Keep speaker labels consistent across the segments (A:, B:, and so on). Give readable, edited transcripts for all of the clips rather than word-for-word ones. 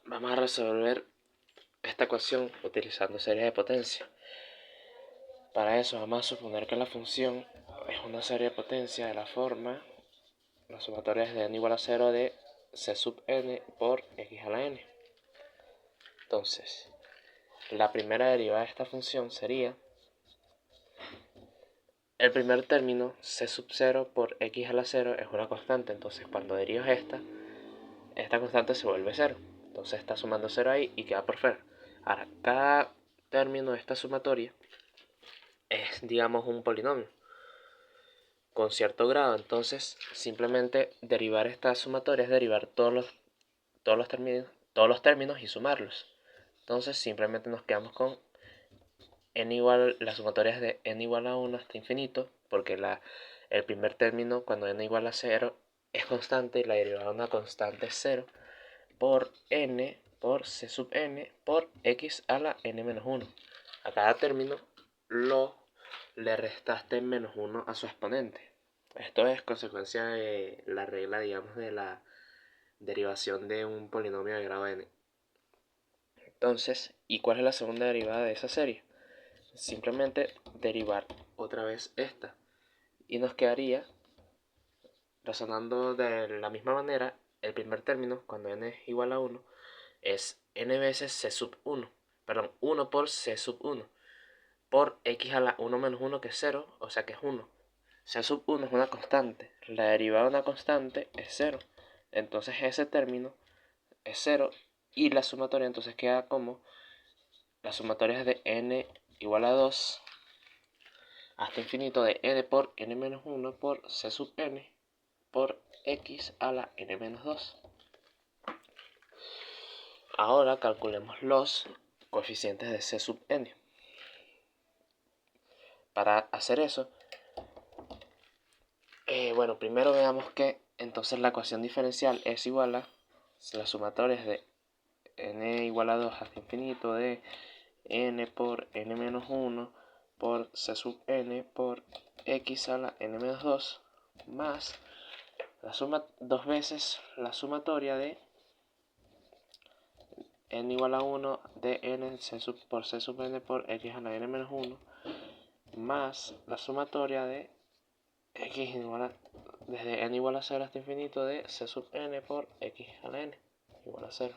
A: vamos a resolver esta ecuación utilizando series de potencia. Para eso vamos a suponer que la función es una serie de potencia de la forma, la sumatoria es de n igual a 0 de c sub n por x a la n. Entonces, la primera derivada de esta función sería el primer término, c sub 0 por x a la 0 es una constante, entonces cuando derivas esta constante se vuelve 0. Entonces está sumando 0 ahí y queda por fuera. Ahora, cada término de esta sumatoria es, digamos, un polinomio con cierto grado. Entonces, simplemente derivar esta sumatoria es derivar todos los términos y sumarlos. Entonces, simplemente nos quedamos con la sumatoria es de n igual a 1 hasta infinito, porque el primer término cuando n igual a 0 es constante y la derivada de una constante es 0, por n por c sub n por x a la n menos 1. A cada término le restaste menos 1 a su exponente. Esto es consecuencia de la regla, digamos, de la derivación de un polinomio de grado n. Entonces, ¿y cuál es la segunda derivada de esa serie? Simplemente derivar otra vez esta. Y nos quedaría, razonando de la misma manera, el primer término, cuando n es igual a 1, es n veces c sub 1. Perdón, 1 por c sub 1. Por x a la 1 menos 1, que es 0, o sea que es 1. C sub 1 es una constante. La derivada de una constante es 0. Entonces ese término es 0. Y la sumatoria entonces queda como la sumatoria es de n igual a 2 hasta infinito de n por n menos 1 por c sub n por x a la n menos 2. Ahora calculemos los coeficientes de c sub n. Para hacer eso, bueno, primero veamos que entonces la ecuación diferencial es igual a la sumatoria es de n igual a 2 hasta infinito de n por n menos 1 por c sub n por x a la n menos 2 más la suma dos veces la sumatoria de n igual a 1 de n por c sub n por x a la n menos 1 más la sumatoria de x igual a, desde n igual a 0 hasta infinito de c sub n por x a la n igual a 0.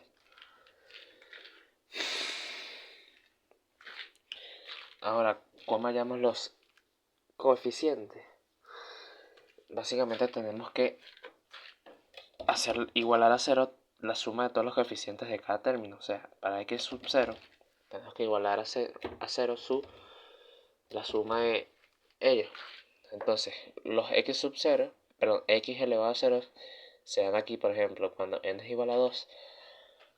A: Ahora, ¿cómo hallamos los coeficientes? Básicamente tenemos que igualar a 0 la suma de todos los coeficientes de cada término. O sea, para x sub 0 tenemos que igualar a 0 la suma de ellos. Entonces, los x sub 0, perdón, x elevado a 0 se dan aquí, por ejemplo, cuando n es igual a 2,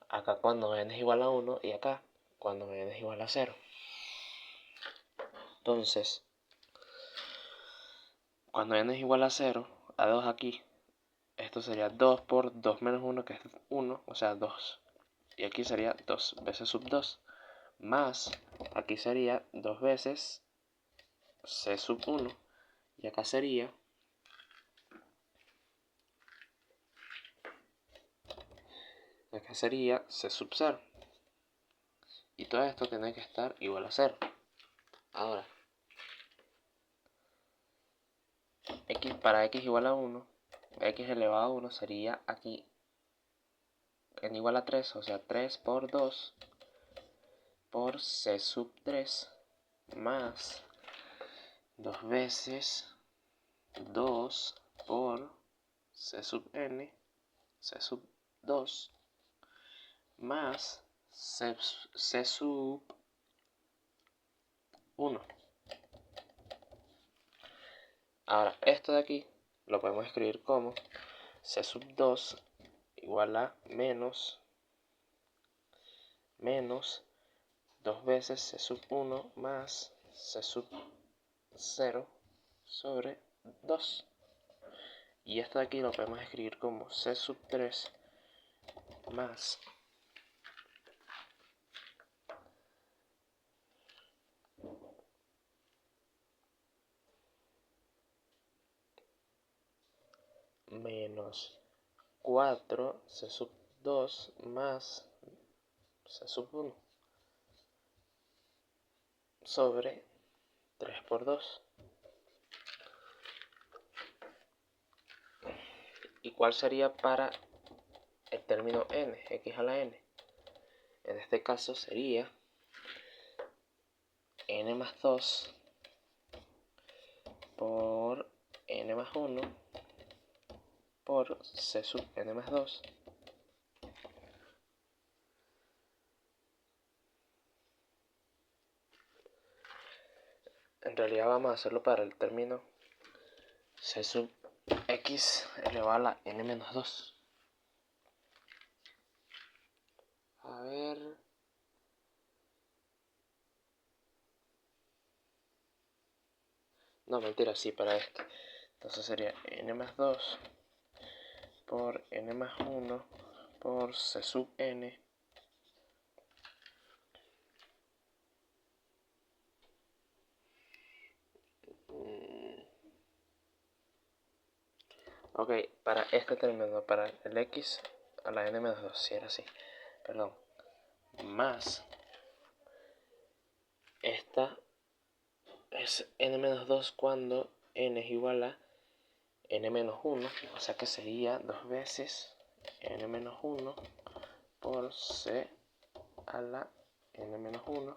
A: acá cuando n es igual a 1 y acá cuando n es igual a 0. Entonces, cuando n es igual a 0, a 2 aquí, esto sería 2 por 2 menos 1, que es 1, o sea 2. Y aquí sería 2 veces sub 2, más aquí sería 2 veces c sub 1, y acá sería c sub 0. Y todo esto tiene que estar igual a 0. Ahora, para x igual a 1, x elevado a 1 sería aquí n igual a 3, o sea 3 por 2 por c sub 3 más 2 veces 2 por c sub n, c sub 2 más c sub 1. Ahora, esto de aquí lo podemos escribir como c sub 2 igual a menos 2 veces c sub 1 más c sub 0 sobre 2. Y esto de aquí lo podemos escribir como c sub 3 más menos 4 c sub 2 más C sub 1 sobre 3 por 2. ¿Y cuál sería para el término n, x a la n? En este caso sería n más 2 por n más 1 por c sub n más 2 En realidad vamos a hacerlo para el término c sub x elevado a la n menos 2. A ver. No, mentira, sí, para este. Entonces sería n más 2 por n más 1 por c sub n Ok, para este término, para el x a la n menos 2, si era así, perdón, más esta es n menos 2 cuando n es igual a n menos 1, o sea que sería 2 veces n menos 1 por c a la n menos 1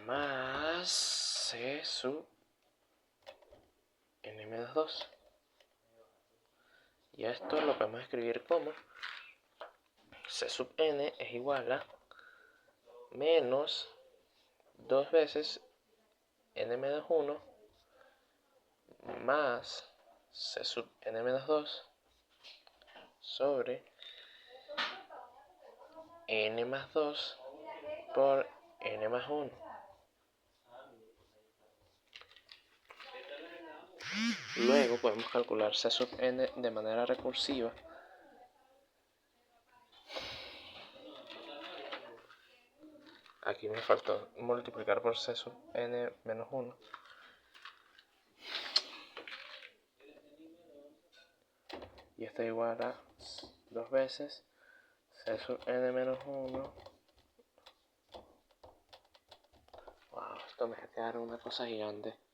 A: más c sub n menos 2. Y esto lo podemos escribir como c sub n es igual a menos 2 veces n menos 1 más c sub n menos 2 sobre n más 2 por n más 1. Luego podemos calcular c sub n de manera recursiva. Aquí me faltó multiplicar por c sub n menos 1. Y esto es igual a 2 veces c sub n menos 1. Wow, esto me va a quedar una cosa gigante.